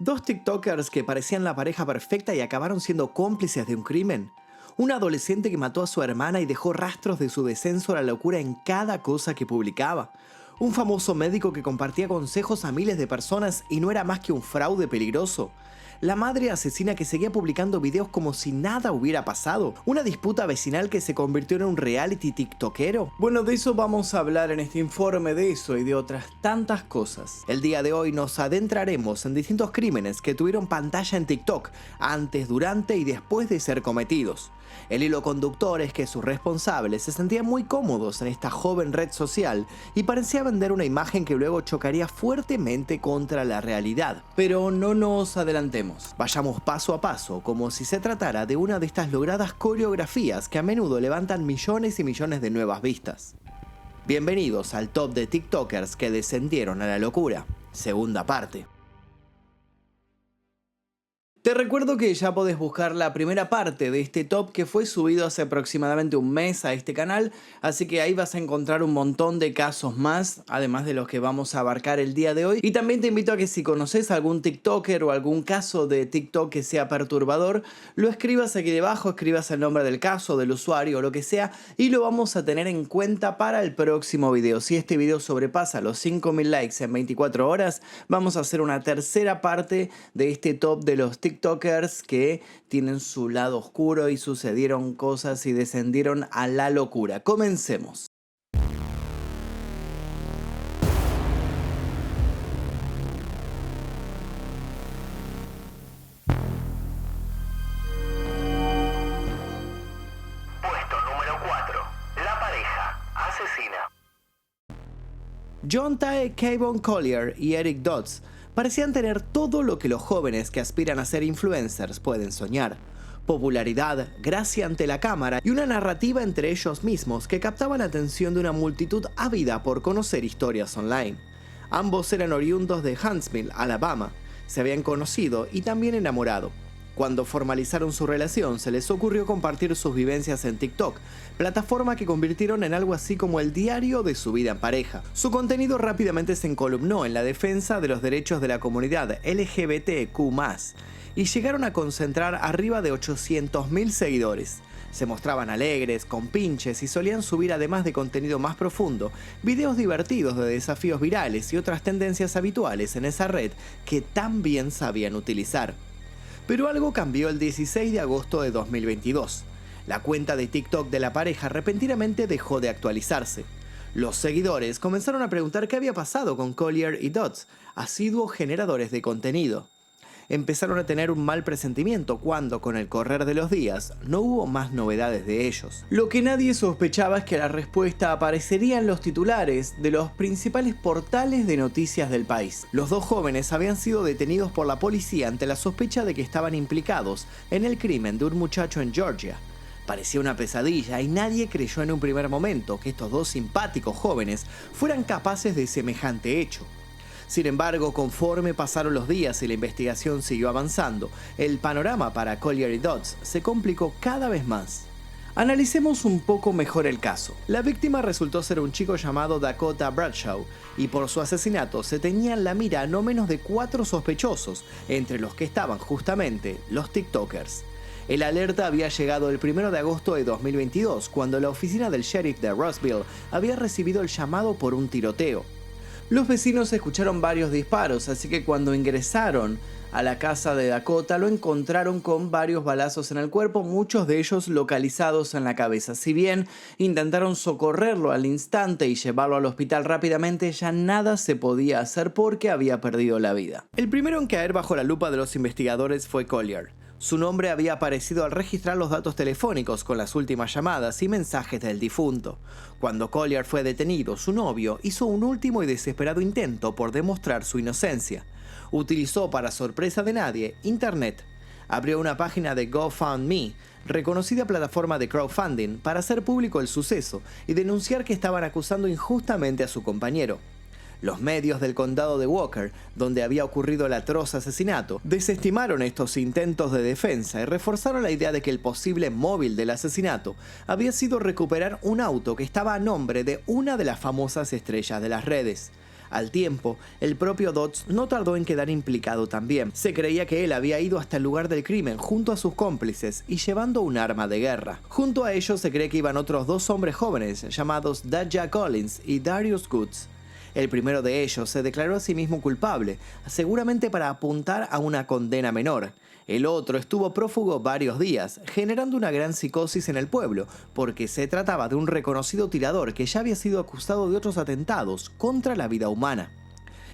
Dos TikTokers que parecían la pareja perfecta y acabaron siendo cómplices de un crimen. Un adolescente que mató a su hermana y dejó rastros de su descenso a la locura en cada cosa que publicaba. Un famoso médico que compartía consejos a miles de personas y no era más que un fraude peligroso. La madre asesina que seguía publicando videos como si nada hubiera pasado. Una disputa vecinal que se convirtió en un reality tiktokero. Bueno, de eso vamos a hablar en este informe, de eso y de otras tantas cosas. El día de hoy nos adentraremos en distintos crímenes que tuvieron pantalla en TikTok antes, durante y después de ser cometidos. El hilo conductor es que sus responsables se sentían muy cómodos en esta joven red social y parecía vender una imagen que luego chocaría fuertemente contra la realidad. Pero no nos adelantemos, vayamos paso a paso como si se tratara de una de estas logradas coreografías que a menudo levantan millones y millones de nuevas vistas. Bienvenidos al top de TikTokers que descendieron a la locura, segunda parte. Te recuerdo que ya podés buscar la primera parte de este top que fue subido hace aproximadamente un mes a este canal, así que ahí vas a encontrar un montón de casos más, además de los que vamos a abarcar el día de hoy. Y también te invito a que si conoces algún TikToker o algún caso de TikTok que sea perturbador, lo escribas aquí debajo, escribas el nombre del caso, del usuario o lo que sea, y lo vamos a tener en cuenta para el próximo video. Si este video sobrepasa los 5000 likes en 24 horas, vamos a hacer una tercera parte de este top de los TikTokers que tienen su lado oscuro y sucedieron cosas y descendieron a la locura. Comencemos. Puesto número 4. La pareja asesina. John Tae, Kayvon Collier y Eric Dodds parecían tener todo lo que los jóvenes que aspiran a ser influencers pueden soñar: popularidad, gracia ante la cámara y una narrativa entre ellos mismos que captaba la atención de una multitud ávida por conocer historias online. Ambos eran oriundos de Huntsville, Alabama. Se habían conocido y también enamorado. Cuando formalizaron su relación, se les ocurrió compartir sus vivencias en TikTok, plataforma que convirtieron en algo así como el diario de su vida en pareja. Su contenido rápidamente se encolumnó en la defensa de los derechos de la comunidad LGBTQ+, y llegaron a concentrar arriba de 800.000 seguidores. Se mostraban alegres, con pinches y solían subir, además de contenido más profundo, videos divertidos de desafíos virales y otras tendencias habituales en esa red que tan bien sabían utilizar. Pero algo cambió el 16 de agosto de 2022. La cuenta de TikTok de la pareja repentinamente dejó de actualizarse. Los seguidores comenzaron a preguntar qué había pasado con Collier y Dodds, asiduos generadores de contenido. Empezaron a tener un mal presentimiento cuando, con el correr de los días, no hubo más novedades de ellos. Lo que nadie sospechaba es que la respuesta aparecería en los titulares de los principales portales de noticias del país. Los dos jóvenes habían sido detenidos por la policía ante la sospecha de que estaban implicados en el crimen de un muchacho en Georgia. Parecía una pesadilla y nadie creyó en un primer momento que estos dos simpáticos jóvenes fueran capaces de semejante hecho. Sin embargo, conforme pasaron los días y la investigación siguió avanzando, el panorama para Collier y Dodds se complicó cada vez más. Analicemos un poco mejor el caso. La víctima resultó ser un chico llamado Dakota Bradshaw, y por su asesinato se tenía en la mira no menos de 4 sospechosos, entre los que estaban justamente los TikTokers. El alerta había llegado el 1 de agosto de 2022, cuando la oficina del sheriff de Rossville había recibido el llamado por un tiroteo. Los vecinos escucharon varios disparos, así que cuando ingresaron a la casa de Dakota lo encontraron con varios balazos en el cuerpo, muchos de ellos localizados en la cabeza. Si bien intentaron socorrerlo al instante y llevarlo al hospital rápidamente, ya nada se podía hacer porque había perdido la vida. El primero en caer bajo la lupa de los investigadores fue Collier. Su nombre había aparecido al registrar los datos telefónicos con las últimas llamadas y mensajes del difunto. Cuando Collier fue detenido, su novio hizo un último y desesperado intento por demostrar su inocencia. Utilizó, para sorpresa de nadie, Internet. Abrió una página de GoFundMe, reconocida plataforma de crowdfunding, para hacer público el suceso y denunciar que estaban acusando injustamente a su compañero. Los medios del condado de Walker, donde había ocurrido el atroz asesinato, desestimaron estos intentos de defensa y reforzaron la idea de que el posible móvil del asesinato había sido recuperar un auto que estaba a nombre de una de las famosas estrellas de las redes. Al tiempo, el propio Dodds no tardó en quedar implicado también. Se creía que él había ido hasta el lugar del crimen junto a sus cómplices y llevando un arma de guerra. Junto a ellos se cree que iban otros dos hombres jóvenes llamados Daja Collins y Darius Goods. El primero de ellos se declaró a sí mismo culpable, seguramente para apuntar a una condena menor. El otro estuvo prófugo varios días, generando una gran psicosis en el pueblo, porque se trataba de un reconocido tirador que ya había sido acusado de otros atentados contra la vida humana.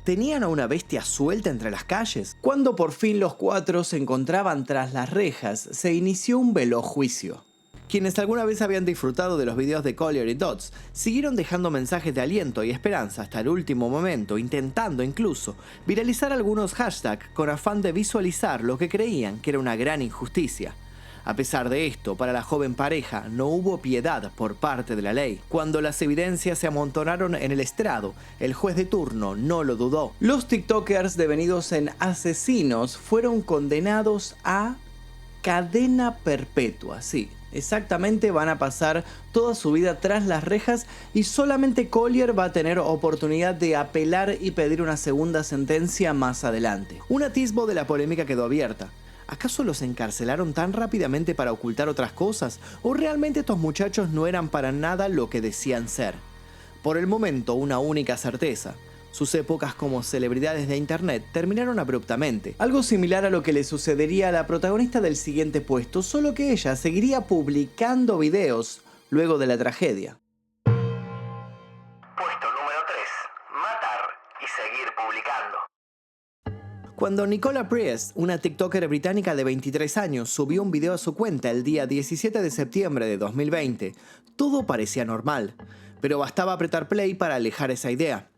¿Tenían a una bestia suelta entre las calles? Cuando por fin los cuatro se encontraban tras las rejas, se inició un veloz juicio. Quienes alguna vez habían disfrutado de los videos de Collier y Dodds siguieron dejando mensajes de aliento y esperanza hasta el último momento, intentando incluso viralizar algunos hashtags con afán de visualizar lo que creían que era una gran injusticia. A pesar de esto, para la joven pareja no hubo piedad por parte de la ley. Cuando las evidencias se amontonaron en el estrado, el juez de turno no lo dudó. Los TikTokers devenidos en asesinos fueron condenados a cadena perpetua, sí. Exactamente, van a pasar toda su vida tras las rejas y solamente Collier va a tener oportunidad de apelar y pedir una segunda sentencia más adelante. Un atisbo de la polémica quedó abierta. ¿Acaso los encarcelaron tan rápidamente para ocultar otras cosas? ¿O realmente estos muchachos no eran para nada lo que decían ser? Por el momento, una única certeza. Sus épocas como celebridades de internet terminaron abruptamente, algo similar a lo que le sucedería a la protagonista del siguiente puesto, solo que ella seguiría publicando videos luego de la tragedia. Puesto número 3. Matar y seguir publicando. Cuando Nicola Priest, una TikToker británica de 23 años, subió un video a su cuenta el día 17 de septiembre de 2020, todo parecía normal, pero bastaba apretar play para alejar esa idea.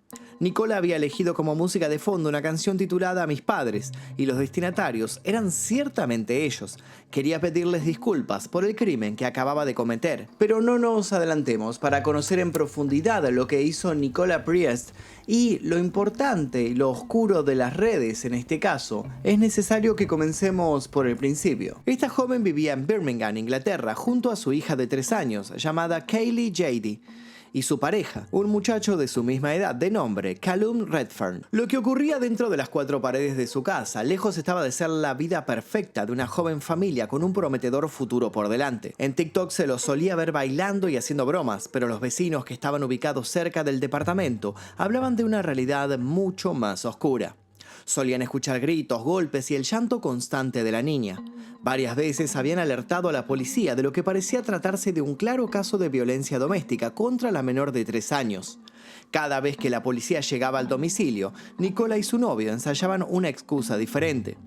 Nicola había elegido como música de fondo una canción titulada Mis padres, y los destinatarios eran ciertamente ellos. Quería pedirles disculpas por el crimen que acababa de cometer. Pero no nos adelantemos para conocer en profundidad lo que hizo Nicola Priest y lo importante y lo oscuro de las redes en este caso. Es necesario que comencemos por el principio. Esta joven vivía en Birmingham, Inglaterra, junto a su hija de 3 años, llamada Kaylee Jady, y su pareja, un muchacho de su misma edad de nombre Callum Redfern. Lo que ocurría dentro de las 4 paredes de su casa lejos estaba de ser la vida perfecta de una joven familia con un prometedor futuro por delante. En TikTok se los solía ver bailando y haciendo bromas, pero los vecinos que estaban ubicados cerca del departamento hablaban de una realidad mucho más oscura. Solían escuchar gritos, golpes y el llanto constante de la niña. Varias veces habían alertado a la policía de lo que parecía tratarse de un claro caso de violencia doméstica contra la menor de 3 años. Cada vez que la policía llegaba al domicilio, Nicola y su novio ensayaban una excusa diferente.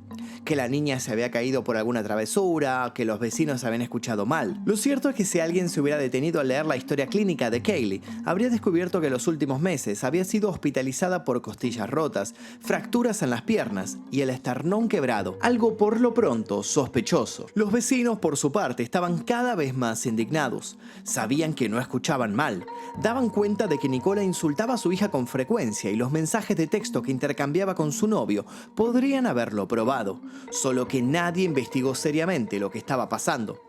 Que la niña se había caído por alguna travesura, que los vecinos habían escuchado mal. Lo cierto es que si alguien se hubiera detenido a leer la historia clínica de Kaylee, habría descubierto que en los últimos meses había sido hospitalizada por costillas rotas, fracturas en las piernas y el esternón quebrado, algo por lo pronto sospechoso. Los vecinos, por su parte, estaban cada vez más indignados. Sabían que no escuchaban mal. Daban cuenta de que Nicola insultaba a su hija con frecuencia y los mensajes de texto que intercambiaba con su novio podrían haberlo probado. Solo que nadie investigó seriamente lo que estaba pasando.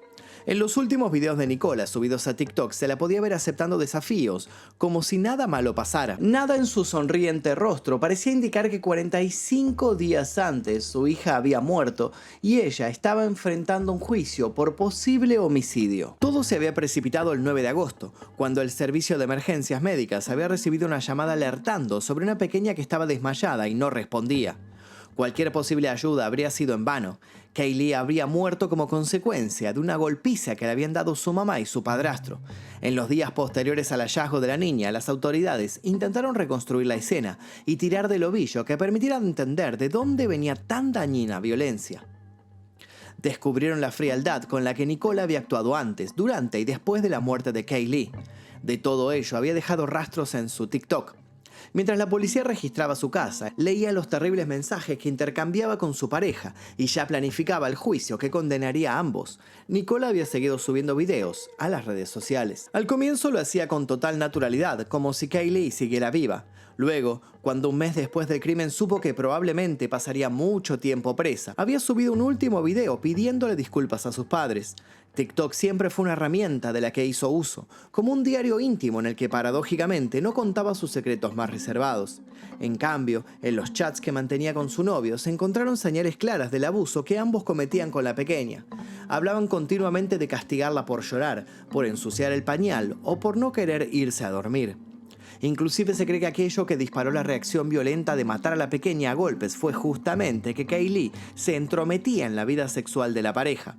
En los últimos videos de Nicola subidos a TikTok se la podía ver aceptando desafíos, como si nada malo pasara. Nada en su sonriente rostro parecía indicar que 45 días antes su hija había muerto y ella estaba enfrentando un juicio por posible homicidio. Todo se había precipitado el 9 de agosto, cuando el servicio de emergencias médicas había recibido una llamada alertando sobre una pequeña que estaba desmayada y no respondía. Cualquier posible ayuda habría sido en vano. Kaylee habría muerto como consecuencia de una golpiza que le habían dado su mamá y su padrastro. En los días posteriores al hallazgo de la niña, las autoridades intentaron reconstruir la escena y tirar del ovillo que permitiera entender de dónde venía tan dañina violencia. Descubrieron la frialdad con la que Nicola había actuado antes, durante y después de la muerte de Kaylee. De todo ello había dejado rastros en su TikTok. Mientras la policía registraba su casa, leía los terribles mensajes que intercambiaba con su pareja y ya planificaba el juicio que condenaría a ambos. Nicola había seguido subiendo videos a las redes sociales. Al comienzo lo hacía con total naturalidad, como si Kaylee siguiera viva. Luego, cuando un mes después del crimen supo que probablemente pasaría mucho tiempo presa, había subido un último video pidiéndole disculpas a sus padres. TikTok siempre fue una herramienta de la que hizo uso, como un diario íntimo en el que paradójicamente no contaba sus secretos más reservados. En cambio, en los chats que mantenía con su novio se encontraron señales claras del abuso que ambos cometían con la pequeña. Hablaban continuamente de castigarla por llorar, por ensuciar el pañal o por no querer irse a dormir. Inclusive se cree que aquello que disparó la reacción violenta de matar a la pequeña a golpes fue justamente que Kaylee se entrometía en la vida sexual de la pareja.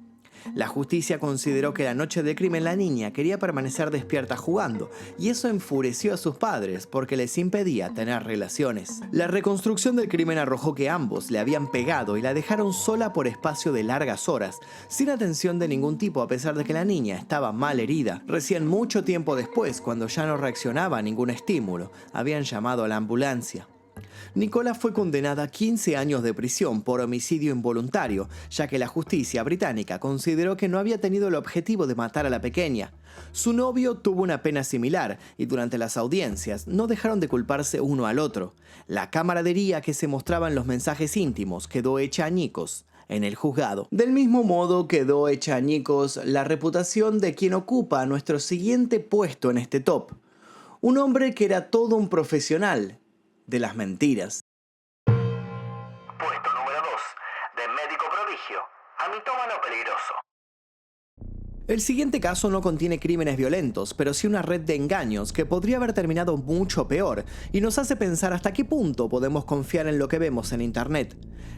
La justicia consideró que la noche del crimen la niña quería permanecer despierta jugando, y eso enfureció a sus padres porque les impedía tener relaciones. La reconstrucción del crimen arrojó que ambos le habían pegado y la dejaron sola por espacio de largas horas, sin atención de ningún tipo a pesar de que la niña estaba mal herida. Recién mucho tiempo después, cuando ya no reaccionaba a ningún estímulo, habían llamado a la ambulancia. Nicola fue condenada a 15 años de prisión por homicidio involuntario, ya que la justicia británica consideró que no había tenido el objetivo de matar a la pequeña. Su novio tuvo una pena similar y durante las audiencias no dejaron de culparse uno al otro. La camaradería que se mostraba en los mensajes íntimos quedó hecha añicos en el juzgado. Del mismo modo quedó hecha añicos la reputación de quien ocupa nuestro siguiente puesto en este top. Un hombre que era todo un profesional de las mentiras. Puesto número 2. De médico prodigio a mitómano peligroso. El siguiente caso no contiene crímenes violentos, pero sí una red de engaños que podría haber terminado mucho peor y nos hace pensar hasta qué punto podemos confiar en lo que vemos en internet.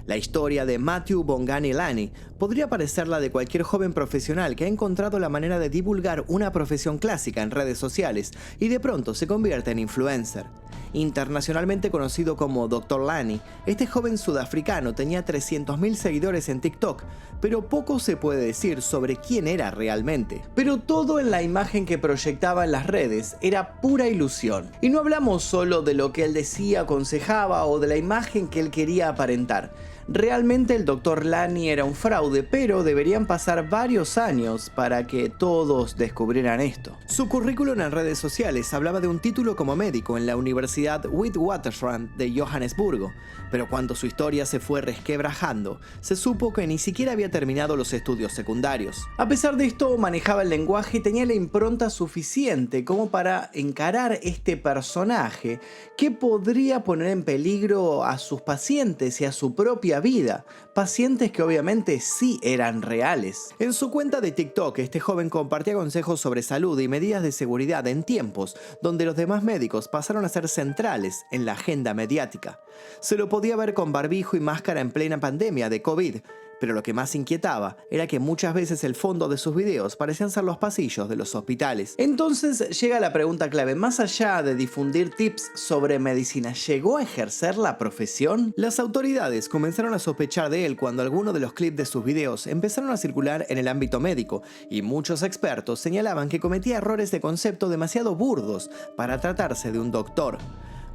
La historia de Matthew Bongani Lani podría parecer la de cualquier joven profesional que ha encontrado la manera de divulgar una profesión clásica en redes sociales y de pronto se convierte en influencer. Internacionalmente conocido como Dr. Lani, este joven sudafricano tenía 300.000 seguidores en TikTok, pero poco se puede decir sobre quién era realmente. Pero todo en la imagen que proyectaba en las redes era pura ilusión. Y no hablamos solo de lo que él decía, aconsejaba o de la imagen que él quería aparentar. Realmente el Dr. Lani era un fraude, pero deberían pasar varios años para que todos descubrieran esto. Su currículum en redes sociales hablaba de un título como médico en la Universidad Witwatersrand de Johannesburgo, pero cuando su historia se fue resquebrajando, se supo que ni siquiera había terminado los estudios secundarios. A pesar de esto, manejaba el lenguaje y tenía la impronta suficiente como para encarar este personaje que podría poner en peligro a sus pacientes y a su propia vida, pacientes que obviamente sí eran reales. En su cuenta de TikTok, este joven compartía consejos sobre salud y medidas de seguridad en tiempos donde los demás médicos pasaron a ser centrales en la agenda mediática. Se lo podía ver con barbijo y máscara en plena pandemia de COVID, pero lo que más inquietaba era que muchas veces el fondo de sus videos parecían ser los pasillos de los hospitales. Entonces llega la pregunta clave: más allá de difundir tips sobre medicina, ¿llegó a ejercer la profesión? Las autoridades comenzaron a sospechar de él cuando algunos de los clips de sus videos empezaron a circular en el ámbito médico, y muchos expertos señalaban que cometía errores de concepto demasiado burdos para tratarse de un doctor.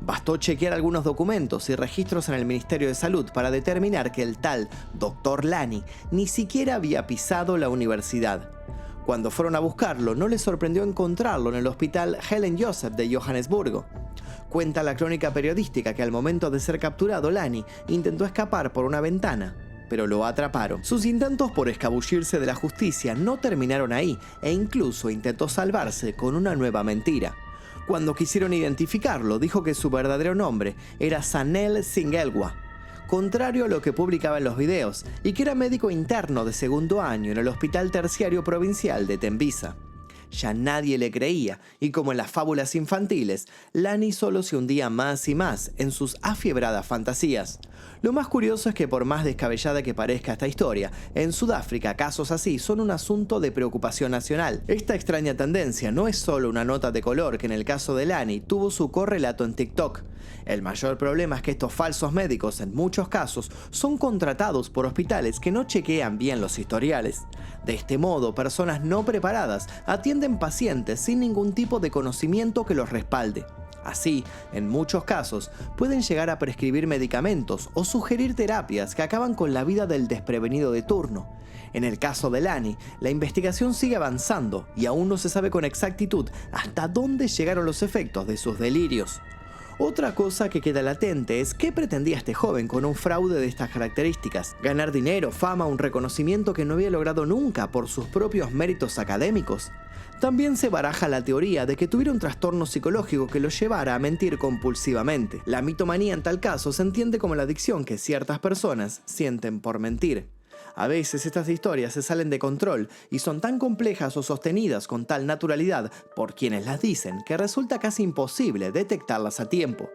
Bastó chequear algunos documentos y registros en el Ministerio de Salud para determinar que el tal Dr. Lani ni siquiera había pisado la universidad. Cuando fueron a buscarlo, no les sorprendió encontrarlo en el hospital Helen Joseph de Johannesburgo. Cuenta la crónica periodística que al momento de ser capturado, Lani intentó escapar por una ventana, pero lo atraparon. Sus intentos por escabullirse de la justicia no terminaron ahí, e incluso intentó salvarse con una nueva mentira. Cuando quisieron identificarlo, dijo que su verdadero nombre era Sanel Singelwa, contrario a lo que publicaba en los videos, y que era médico interno de segundo año en el Hospital Terciario Provincial de Tembisa. Ya nadie le creía, y como en las fábulas infantiles, Lani solo se hundía más y más en sus afiebradas fantasías. Lo más curioso es que por más descabellada que parezca esta historia, en Sudáfrica casos así son un asunto de preocupación nacional. Esta extraña tendencia no es solo una nota de color que en el caso de Lani tuvo su correlato en TikTok. El mayor problema es que estos falsos médicos en muchos casos son contratados por hospitales que no chequean bien los historiales. De este modo, personas no preparadas atienden pacientes sin ningún tipo de conocimiento que los respalde. Así, en muchos casos, pueden llegar a prescribir medicamentos o sugerir terapias que acaban con la vida del desprevenido de turno. En el caso de Lani, la investigación sigue avanzando y aún no se sabe con exactitud hasta dónde llegaron los efectos de sus delirios. Otra cosa que queda latente es qué pretendía este joven con un fraude de estas características. Ganar dinero, fama, un reconocimiento que no había logrado nunca por sus propios méritos académicos. También se baraja la teoría de que tuviera un trastorno psicológico que lo llevara a mentir compulsivamente. La mitomanía en tal caso se entiende como la adicción que ciertas personas sienten por mentir. A veces estas historias se salen de control y son tan complejas o sostenidas con tal naturalidad por quienes las dicen que resulta casi imposible detectarlas a tiempo.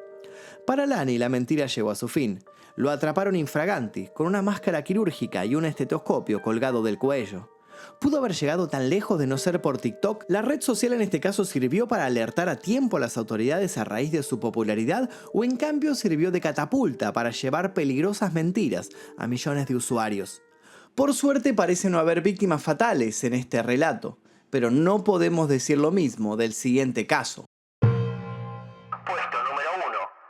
Para Lani la mentira llegó a su fin. Lo atraparon infraganti, con una máscara quirúrgica y un estetoscopio colgado del cuello. ¿Pudo haber llegado tan lejos de no ser por TikTok? ¿La red social en este caso sirvió para alertar a tiempo a las autoridades a raíz de su popularidad o en cambio sirvió de catapulta para llevar peligrosas mentiras a millones de usuarios? Por suerte parece no haber víctimas fatales en este relato, pero no podemos decir lo mismo del siguiente caso. Puesto número 1.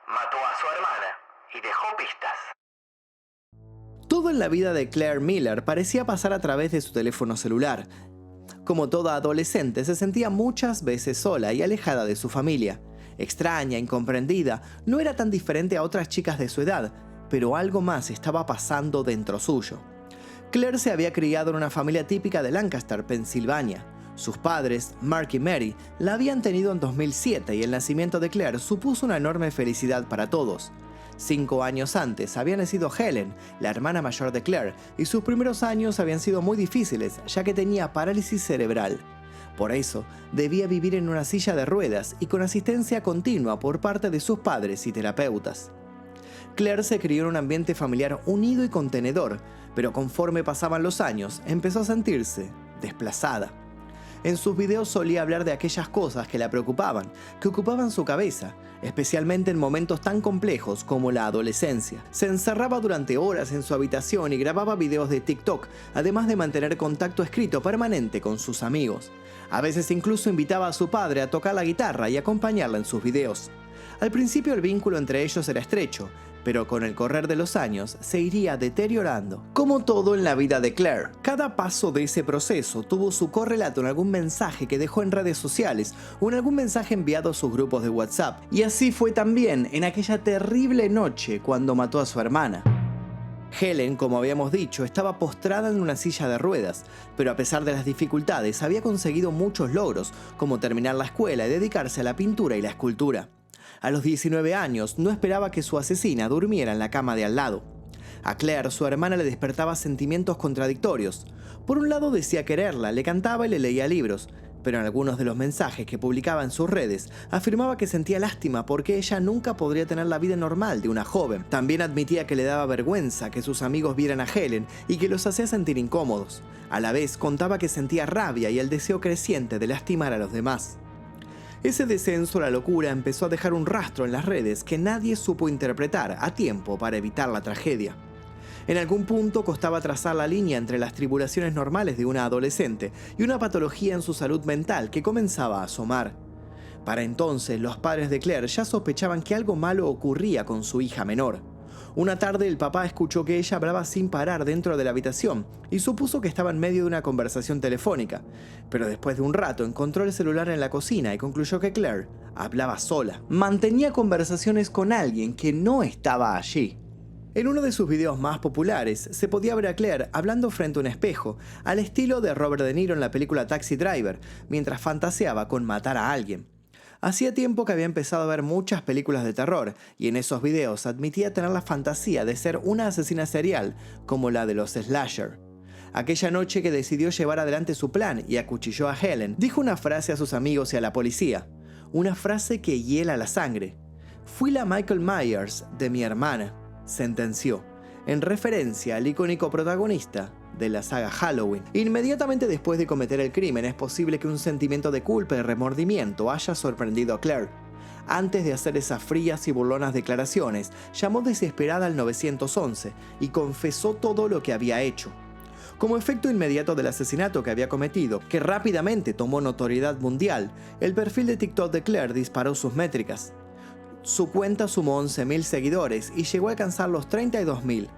Mató a su hermana y dejó pistas. Todo en la vida de Claire Miller parecía pasar a través de su teléfono celular. Como toda adolescente, se sentía muchas veces sola y alejada de su familia. Extraña, incomprendida, no era tan diferente a otras chicas de su edad, pero algo más estaba pasando dentro suyo. Claire se había criado en una familia típica de Lancaster, Pensilvania. Sus padres, Mark y Mary, la habían tenido en 2007 y el nacimiento de Claire supuso una enorme felicidad para todos. 5 años antes había nacido Helen, la hermana mayor de Claire, y sus primeros años habían sido muy difíciles ya que tenía parálisis cerebral. Por eso, debía vivir en una silla de ruedas y con asistencia continua por parte de sus padres y terapeutas. Claire se crió en un ambiente familiar unido y contenedor, pero conforme pasaban los años, empezó a sentirse desplazada. En sus videos solía hablar de aquellas cosas que la preocupaban, que ocupaban su cabeza, especialmente en momentos tan complejos como la adolescencia. Se encerraba durante horas en su habitación y grababa videos de TikTok, además de mantener contacto escrito permanente con sus amigos. A veces incluso invitaba a su padre a tocar la guitarra y acompañarla en sus videos. Al principio el vínculo entre ellos era estrecho, pero con el correr de los años se iría deteriorando. Como todo en la vida de Claire, cada paso de ese proceso tuvo su correlato en algún mensaje que dejó en redes sociales o en algún mensaje enviado a sus grupos de WhatsApp. Y así fue también en aquella terrible noche cuando mató a su hermana. Helen, como habíamos dicho, estaba postrada en una silla de ruedas, pero a pesar de las dificultades había conseguido muchos logros, como terminar la escuela y dedicarse a la pintura y la escultura. A los 19 años no esperaba que su asesina durmiera en la cama de al lado. A Claire, su hermana, le despertaba sentimientos contradictorios. Por un lado decía quererla, le cantaba y le leía libros, pero en algunos de los mensajes que publicaba en sus redes afirmaba que sentía lástima porque ella nunca podría tener la vida normal de una joven. También admitía que le daba vergüenza que sus amigos vieran a Helen y que los hacía sentir incómodos. A la vez contaba que sentía rabia y el deseo creciente de lastimar a los demás. Ese descenso a la locura empezó a dejar un rastro en las redes que nadie supo interpretar a tiempo para evitar la tragedia. En algún punto costaba trazar la línea entre las tribulaciones normales de una adolescente y una patología en su salud mental que comenzaba a asomar. Para entonces, los padres de Claire ya sospechaban que algo malo ocurría con su hija menor. Una tarde el papá escuchó que ella hablaba sin parar dentro de la habitación y supuso que estaba en medio de una conversación telefónica, pero después de un rato encontró el celular en la cocina y concluyó que Claire hablaba sola. Mantenía conversaciones con alguien que no estaba allí. En uno de sus videos más populares se podía ver a Claire hablando frente a un espejo, al estilo de Robert De Niro en la película Taxi Driver, mientras fantaseaba con matar a alguien. Hacía tiempo que había empezado a ver muchas películas de terror y en esos videos admitía tener la fantasía de ser una asesina serial como la de los slasher. Aquella noche que decidió llevar adelante su plan y acuchilló a Helen, dijo una frase a sus amigos y a la policía. Una frase que hiela la sangre. «Fui la Michael Myers de mi hermana», sentenció, en referencia al icónico protagonista de la saga Halloween. Inmediatamente después de cometer el crimen es posible que un sentimiento de culpa y remordimiento haya sorprendido a Claire. Antes de hacer esas frías y burlonas declaraciones, llamó desesperada al 911 y confesó todo lo que había hecho. Como efecto inmediato del asesinato que había cometido, que rápidamente tomó notoriedad mundial, el perfil de TikTok de Claire disparó sus métricas. Su cuenta sumó 11.000 seguidores y llegó a alcanzar los 32.000.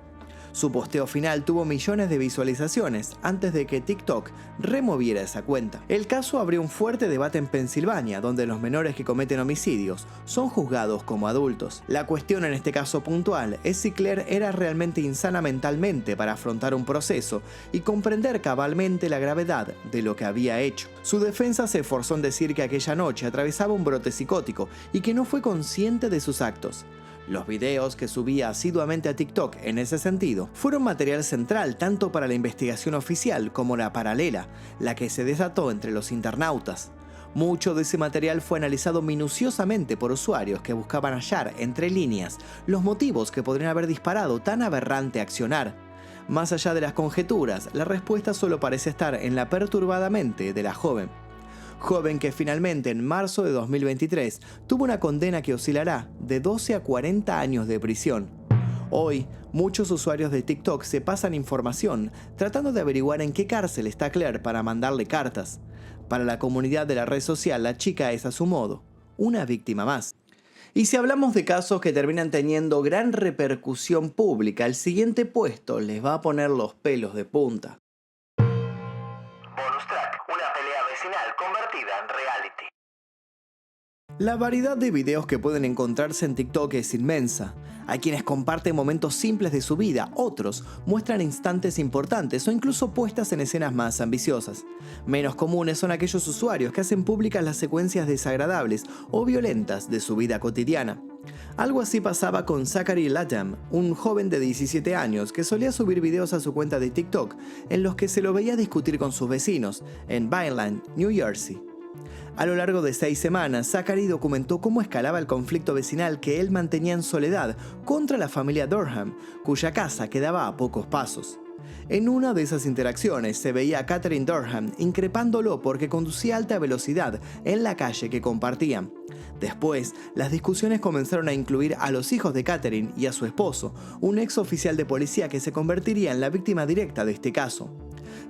Su posteo final tuvo millones de visualizaciones antes de que TikTok removiera esa cuenta. El caso abrió un fuerte debate en Pensilvania, donde los menores que cometen homicidios son juzgados como adultos. La cuestión en este caso puntual es si Claire era realmente insana mentalmente para afrontar un proceso y comprender cabalmente la gravedad de lo que había hecho. Su defensa se esforzó en decir que aquella noche atravesaba un brote psicótico y que no fue consciente de sus actos. Los videos que subía asiduamente a TikTok en ese sentido fueron material central tanto para la investigación oficial como la paralela, la que se desató entre los internautas. Mucho de ese material fue analizado minuciosamente por usuarios que buscaban hallar, entre líneas, los motivos que podrían haber disparado tan aberrante accionar. Más allá de las conjeturas, la respuesta solo parece estar en la perturbada mente de la joven que finalmente en marzo de 2023 tuvo una condena que oscilará de 12 a 40 años de prisión. Hoy, muchos usuarios de TikTok se pasan información tratando de averiguar en qué cárcel está Claire para mandarle cartas. Para la comunidad de la red social, la chica es a su modo una víctima más. Y si hablamos de casos que terminan teniendo gran repercusión pública, el siguiente puesto les va a poner los pelos de punta. Bonus track, una pelea vecinal convertida en reality. La variedad de videos que pueden encontrarse en TikTok es inmensa. Hay quienes comparten momentos simples de su vida, otros muestran instantes importantes o incluso puestas en escenas más ambiciosas. Menos comunes son aquellos usuarios que hacen públicas las secuencias desagradables o violentas de su vida cotidiana. Algo así pasaba con Zachary Latham, un joven de 17 años que solía subir videos a su cuenta de TikTok en los que se lo veía discutir con sus vecinos en Vineland, New Jersey. A lo largo de 6 semanas, Zachary documentó cómo escalaba el conflicto vecinal que él mantenía en soledad contra la familia Durham, cuya casa quedaba a pocos pasos. En una de esas interacciones se veía a Catherine Durham increpándolo porque conducía a alta velocidad en la calle que compartían. Después, las discusiones comenzaron a incluir a los hijos de Catherine y a su esposo, un ex oficial de policía que se convertiría en la víctima directa de este caso.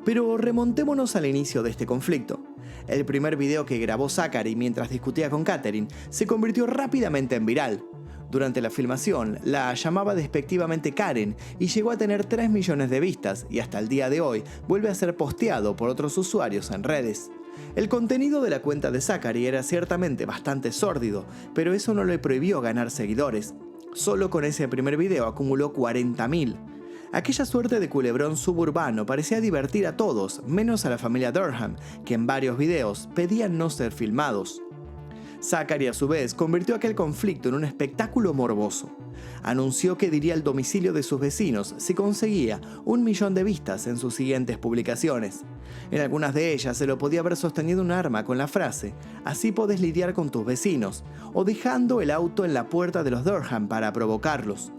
Pero remontémonos al inicio de este conflicto. El primer video que grabó Zachary mientras discutía con Catherine se convirtió rápidamente en viral. Durante la filmación, la llamaba despectivamente Karen y llegó a tener 3 millones de vistas y hasta el día de hoy vuelve a ser posteado por otros usuarios en redes. El contenido de la cuenta de Zachary era ciertamente bastante sórdido, pero eso no le prohibió ganar seguidores. Solo con ese primer video acumuló 40.000. Aquella suerte de culebrón suburbano parecía divertir a todos, menos a la familia Durham, que en varios videos pedían no ser filmados. Zachary a su vez convirtió aquel conflicto en un espectáculo morboso. Anunció que diría el domicilio de sus vecinos si conseguía 1 millón de vistas en sus siguientes publicaciones. En algunas de ellas se lo podía haber sostenido un arma con la frase «Así podés lidiar con tus vecinos» o dejando el auto en la puerta de los Durham para provocarlos.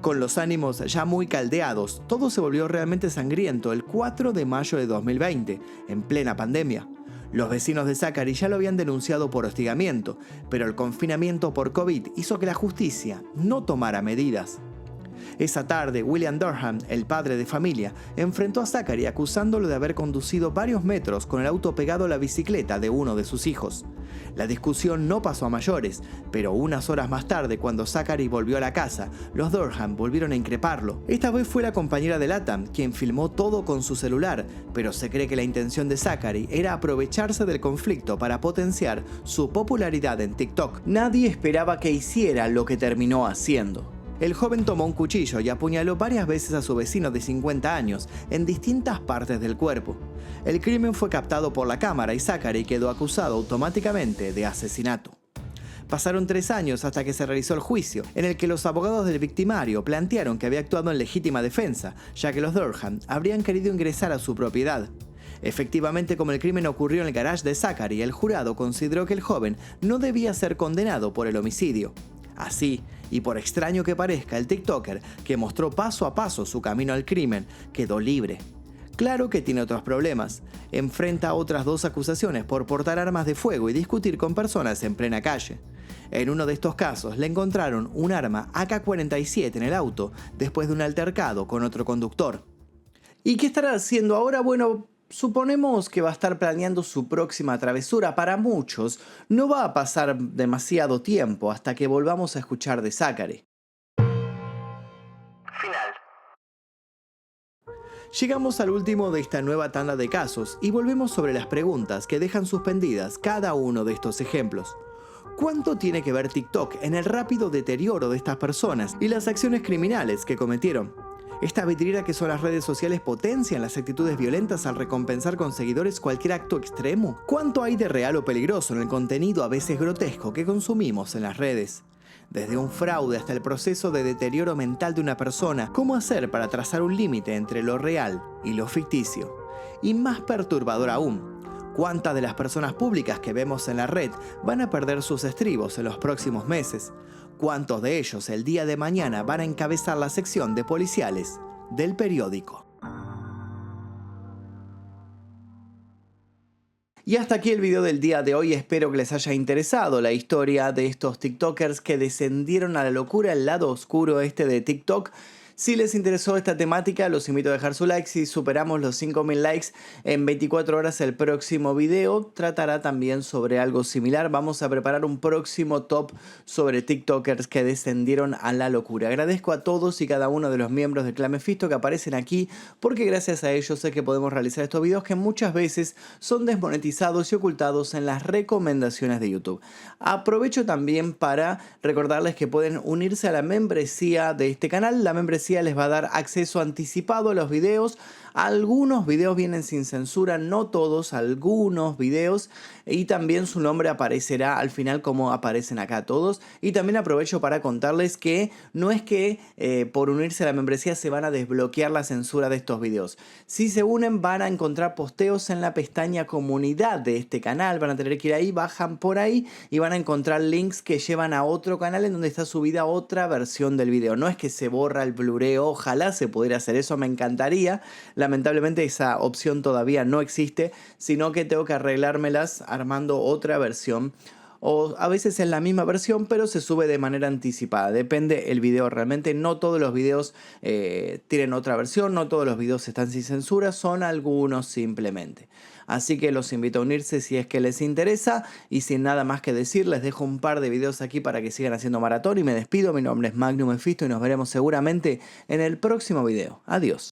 Con los ánimos ya muy caldeados, todo se volvió realmente sangriento el 4 de mayo de 2020, en plena pandemia. Los vecinos de Zachary ya lo habían denunciado por hostigamiento, pero el confinamiento por COVID hizo que la justicia no tomara medidas. Esa tarde, William Durham, el padre de familia, enfrentó a Zachary acusándolo de haber conducido varios metros con el auto pegado a la bicicleta de uno de sus hijos. La discusión no pasó a mayores, pero unas horas más tarde, cuando Zachary volvió a la casa, los Durham volvieron a increparlo. Esta vez fue la compañera de Latham quien filmó todo con su celular, pero se cree que la intención de Zachary era aprovecharse del conflicto para potenciar su popularidad en TikTok. Nadie esperaba que hiciera lo que terminó haciendo. El joven tomó un cuchillo y apuñaló varias veces a su vecino de 50 años en distintas partes del cuerpo. El crimen fue captado por la cámara y Zachary quedó acusado automáticamente de asesinato. Pasaron 3 años hasta que se realizó el juicio, en el que los abogados del victimario plantearon que había actuado en legítima defensa, ya que los Durham habrían querido ingresar a su propiedad. Efectivamente, como el crimen ocurrió en el garage de Zachary, el jurado consideró que el joven no debía ser condenado por el homicidio. Así, y por extraño que parezca, el TikToker, que mostró paso a paso su camino al crimen, quedó libre. Claro que tiene otros problemas. Enfrenta otras 2 acusaciones por portar armas de fuego y discutir con personas en plena calle. En uno de estos casos le encontraron un arma AK-47 en el auto después de un altercado con otro conductor. ¿Y qué estará haciendo ahora? Bueno, suponemos que va a estar planeando su próxima travesura. Para muchos, no va a pasar demasiado tiempo hasta que volvamos a escuchar de Zachary. Llegamos al último de esta nueva tanda de casos y volvemos sobre las preguntas que dejan suspendidas cada uno de estos ejemplos. ¿Cuánto tiene que ver TikTok en el rápido deterioro de estas personas y las acciones criminales que cometieron? ¿Esta vitrina que son las redes sociales potencian las actitudes violentas al recompensar con seguidores cualquier acto extremo? ¿Cuánto hay de real o peligroso en el contenido a veces grotesco que consumimos en las redes? Desde un fraude hasta el proceso de deterioro mental de una persona, ¿cómo hacer para trazar un límite entre lo real y lo ficticio? Y más perturbador aún, ¿cuántas de las personas públicas que vemos en la red van a perder sus estribos en los próximos meses? ¿Cuántos de ellos el día de mañana van a encabezar la sección de policiales del periódico? Y hasta aquí el video del día de hoy. Espero que les haya interesado la historia de estos TikTokers que descendieron a la locura, el lado oscuro de TikTok. Si les interesó esta temática, los invito a dejar su like. Si superamos los 5000 likes en 24 horas, el próximo video tratará también sobre algo similar. Vamos a preparar un próximo top sobre TikTokers que descendieron a la locura. Agradezco a todos y cada uno de los miembros del Clan Mephisto que aparecen aquí, porque gracias a ellos sé que podemos realizar estos videos que muchas veces son desmonetizados y ocultados en las recomendaciones de YouTube. Aprovecho también para recordarles que pueden unirse a la membresía de este canal. La membresía les va a dar acceso anticipado a los videos. Algunos videos vienen sin censura, no todos, algunos videos, y también su nombre aparecerá al final como aparecen acá todos. Y también aprovecho para contarles que no es que por unirse a la membresía se van a desbloquear la censura de estos videos. Si se unen van a encontrar posteos en la pestaña comunidad de este canal, van a tener que ir ahí, bajan por ahí y van a encontrar links que llevan a otro canal en donde está subida otra versión del video. No es que se borra el Blu-ray, ojalá se pudiera hacer eso, me encantaría. Lamentablemente esa opción todavía no existe, sino que tengo que arreglármelas armando otra versión. O a veces es la misma versión, pero se sube de manera anticipada. Depende el video realmente. No todos los videos tienen otra versión, no todos los videos están sin censura, son algunos simplemente. Así que los invito a unirse si es que les interesa. Y sin nada más que decir, les dejo un par de videos aquí para que sigan haciendo maratón. Y me despido, mi nombre es Magnum Mephisto y nos veremos seguramente en el próximo video. Adiós.